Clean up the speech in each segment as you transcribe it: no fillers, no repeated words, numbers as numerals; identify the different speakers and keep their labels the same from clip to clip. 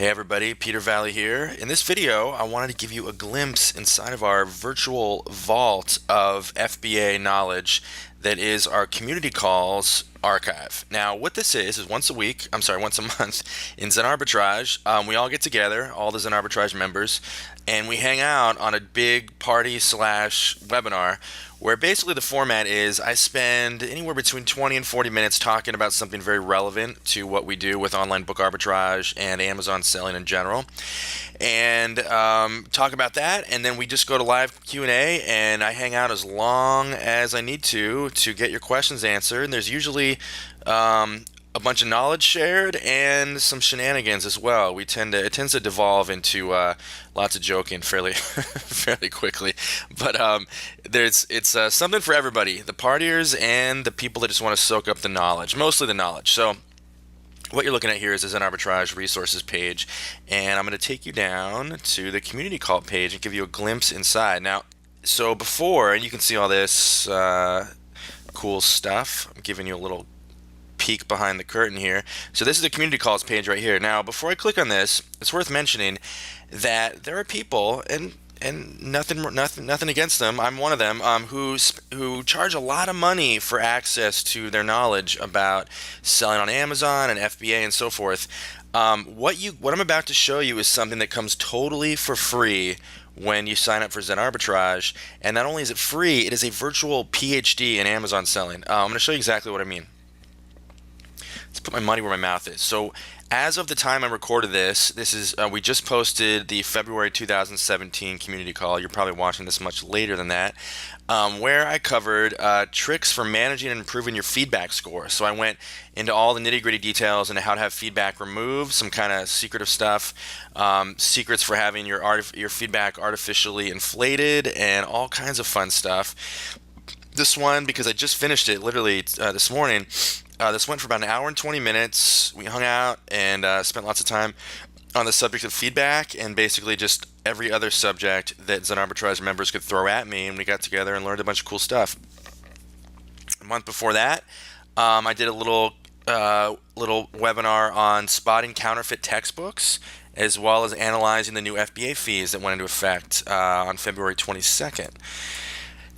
Speaker 1: Hey everybody, Peter Valley here. In this video, I wanted to give you a glimpse inside of our virtual vault of FBA knowledge that is our community calls archive. Now, what this is once a month in Zen Arbitrage, we all get together, all the Zen Arbitrage members, and we hang out on a big party slash webinar where basically the format is I spend anywhere between 20 and 40 minutes talking about something very relevant to what we do with online book arbitrage and Amazon selling in general, and talk about that, and then we just go to live Q&A, and I hang out as long as I need to get your questions answered. And there's usually a bunch of knowledge shared and some shenanigans as well. It tends to devolve into lots of joking fairly fairly quickly, but it's something for everybody, the partiers and the people that just want to soak up the knowledge, mostly the knowledge. So what you're looking at here is the Zen Arbitrage resources page, and I'm going to take you down to the community call page and give you a glimpse inside. Now, so before, and you can see all this cool stuff, I'm giving you a little peek behind the curtain here. So this is the community calls page right here. Now, before I click on this, it's worth mentioning that there are people, and nothing against them, I'm one of them, who charge a lot of money for access to their knowledge about selling on Amazon and FBA and so forth. What I'm about to show you is something that comes totally for free when you sign up for Zen Arbitrage, and not only is it free, it is a virtual PhD in Amazon selling. I'm going to show you exactly what I mean. Let's put my money where my mouth is. So as of the time I recorded this is we just posted the February 2017 community call. You're probably watching this much later than that, where I covered tricks for managing and improving your feedback score. So I went into all the nitty-gritty details into how to have feedback removed, some kind of secretive stuff, secrets for having your feedback artificially inflated, and all kinds of fun stuff. This one, because I just finished it literally this morning, this went for about an hour and 20 minutes. We hung out and spent lots of time on the subject of feedback and basically just every other subject that Zen Arbitrage members could throw at me, and we got together and learned a bunch of cool stuff. A month before that, I did a little webinar on spotting counterfeit textbooks, as well as analyzing the new FBA fees that went into effect on February 22nd.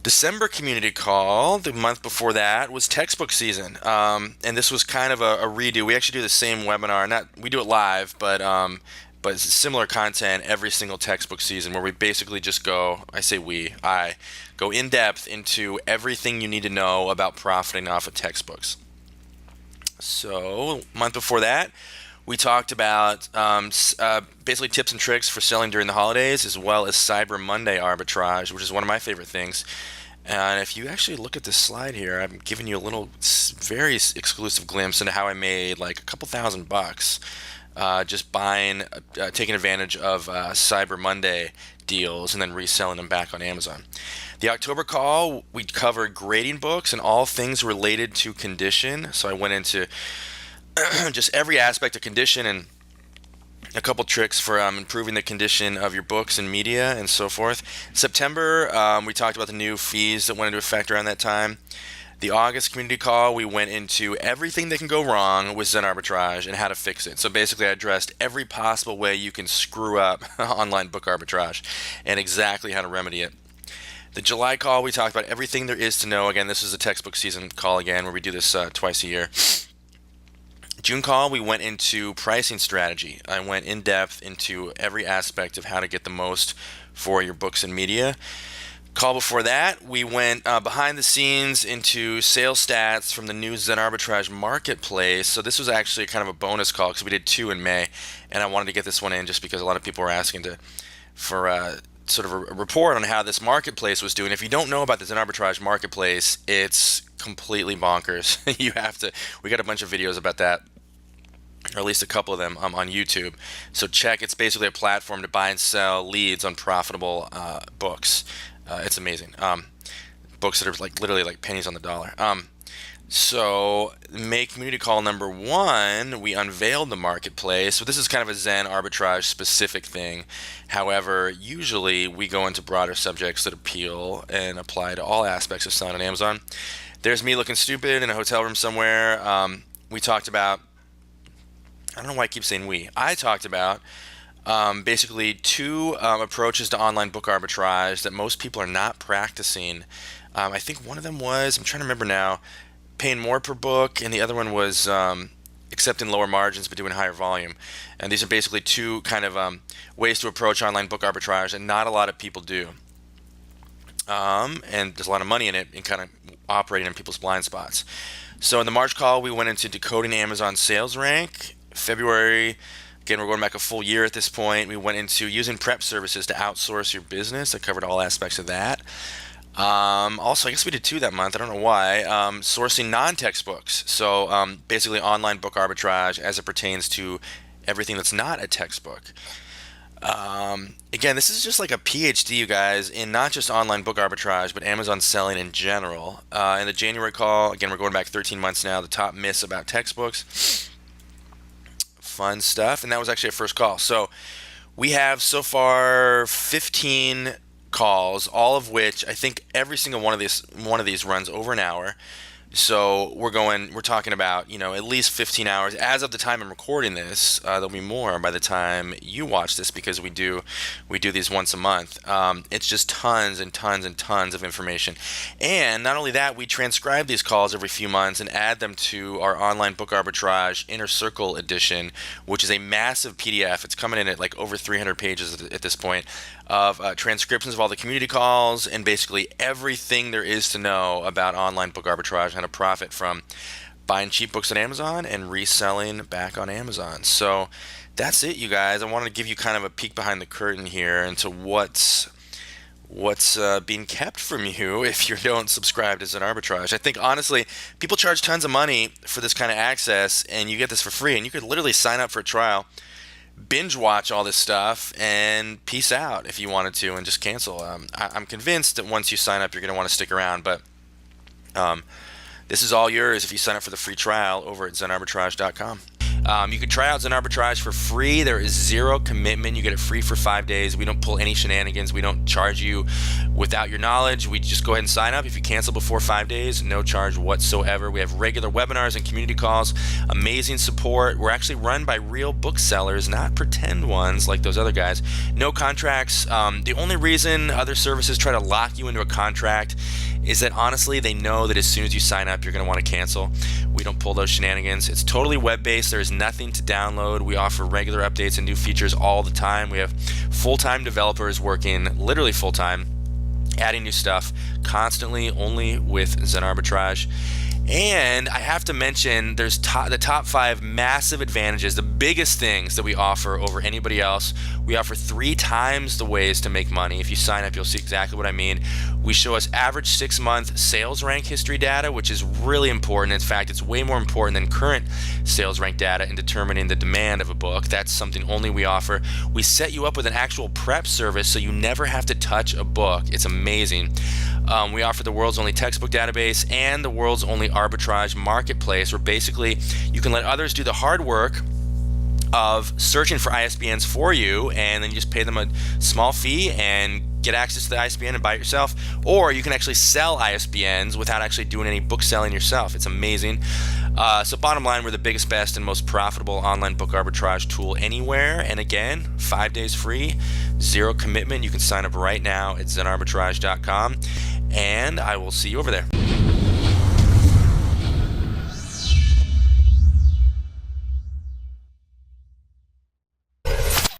Speaker 1: December community call, the month before that, was textbook season, and this was kind of a redo. We actually do the same webinar, we do it live, but it's similar content every single textbook season, where we basically just I go in depth into everything you need to know about profiting off of textbooks. So, month before that, we talked about basically tips and tricks for selling during the holidays, as well as Cyber Monday arbitrage, which is one of my favorite things. And if you actually look at this slide here, I'm giving you a little very exclusive glimpse into how I made like a couple $1,000 just taking advantage of Cyber Monday deals and then reselling them back on Amazon. The October call, we covered grading books and all things related to condition. So I went into just every aspect of condition and a couple tricks for improving the condition of your books and media and so forth. September, we talked about the new fees that went into effect around that time. The August community call, we went into everything that can go wrong with Zen Arbitrage and how to fix it. So basically I addressed every possible way you can screw up online book arbitrage and exactly how to remedy it. The July call, we talked about everything there is to know. Again, this is a textbook season call again, where we do this twice a year. June call, we went into pricing strategy. I went in depth into every aspect of how to get the most for your books and media. Call before that, we went behind the scenes into sales stats from the new Zen Arbitrage marketplace. So this was actually kind of a bonus call because we did two in May, and I wanted to get this one in just because a lot of people were asking for sort of a report on how this marketplace was doing. If you don't know about the Zen Arbitrage marketplace, it's completely bonkers. We got a bunch of videos about that, or at least a couple of them on YouTube. So it's basically a platform to buy and sell leads on profitable books. It's amazing. Books that are literally like pennies on the dollar. So May community call number 1, we unveiled the marketplace. So this is kind of a Zen Arbitrage specific thing. However, usually we go into broader subjects that appeal and apply to all aspects of selling on Amazon. There's me looking stupid in a hotel room somewhere. We talked about I don't know why I keep saying we. I talked about basically two approaches to online book arbitrage that most people are not practicing. I think one of them was, I'm trying to remember now, paying more per book, and the other one was accepting lower margins but doing higher volume. And these are basically two kind of ways to approach online book arbitrage, and not a lot of people do. And there's a lot of money in it and kind of operating in people's blind spots. So in the March call, we went into decoding Amazon sales rank. February, again, we're going back a full year at this point. We went into using prep services to outsource your business. I covered all aspects of that. Also, I guess we did two that month. I don't know why. Sourcing non-textbooks. So basically online book arbitrage as it pertains to everything that's not a textbook. Again, this is just like a PhD, you guys, in not just online book arbitrage, but Amazon selling in general. In the January call, again, we're going back 13 months now, the top myths about textbooks. Fun stuff. And that was actually a first call. So we have so far 15 calls, all of which I think every single one of these runs over an hour. So we're talking about, at least 15 hours as of the time I'm recording this. There'll be more by the time you watch this, because we do these once a month. It's just tons and tons and tons of information. And not only that, we transcribe these calls every few months and add them to our online book arbitrage Inner Circle edition, which is a massive PDF. It's coming in at like over 300 pages at this point, of transcriptions of all the community calls and basically everything there is to know about online book arbitrage and how to profit from buying cheap books on Amazon and reselling back on Amazon. So that's it, you guys. I wanted to give you kind of a peek behind the curtain here into what's being kept from you if you don't subscribe to Zen Arbitrage. I think honestly, people charge tons of money for this kind of access, and you get this for free, and you could literally sign up for a trial, binge watch all this stuff, and peace out if you wanted to, and just cancel. I'm convinced that once you sign up, you're going to want to stick around, but this is all yours if you sign up for the free trial over at zenarbitrage.com. You can try out Zen Arbitrage for free. There is zero commitment. You get it free for 5 days. We don't pull any shenanigans. We don't charge you without your knowledge. We just go ahead and sign up. If you cancel before 5 days, no charge whatsoever. We have regular webinars and community calls, amazing support. We're actually run by real booksellers, not pretend ones like those other guys. No contracts. The only reason other services try to lock you into a contract is that honestly, they know that as soon as you sign up, you're going to want to cancel. We don't pull those shenanigans. It's totally web-based. There's nothing to download. We offer regular updates and new features all the time. We have full-time developers working literally full-time, adding new stuff constantly, only with Zen Arbitrage. And I have to mention, there's the top 5 massive advantages, the biggest things that we offer over anybody else. We offer 3 times the ways to make money. If you sign up, you'll see exactly what I mean. We show us average 6-month sales rank history data, which is really important. In fact, it's way more important than current sales rank data in determining the demand of a book. That's something only we offer. We set you up with an actual prep service so you never have to touch a book. It's amazing. We offer the world's only textbook database and the world's only arbitrage marketplace, where basically you can let others do the hard work of searching for ISBNs for you, and then you just pay them a small fee and get access to the ISBN and buy it yourself. Or you can actually sell ISBNs without actually doing any book selling yourself. It's amazing. So bottom line, we're the biggest, best, and most profitable online book arbitrage tool anywhere. And again, 5 days free, zero commitment. You can sign up right now at zenarbitrage.com, and I will see you over there.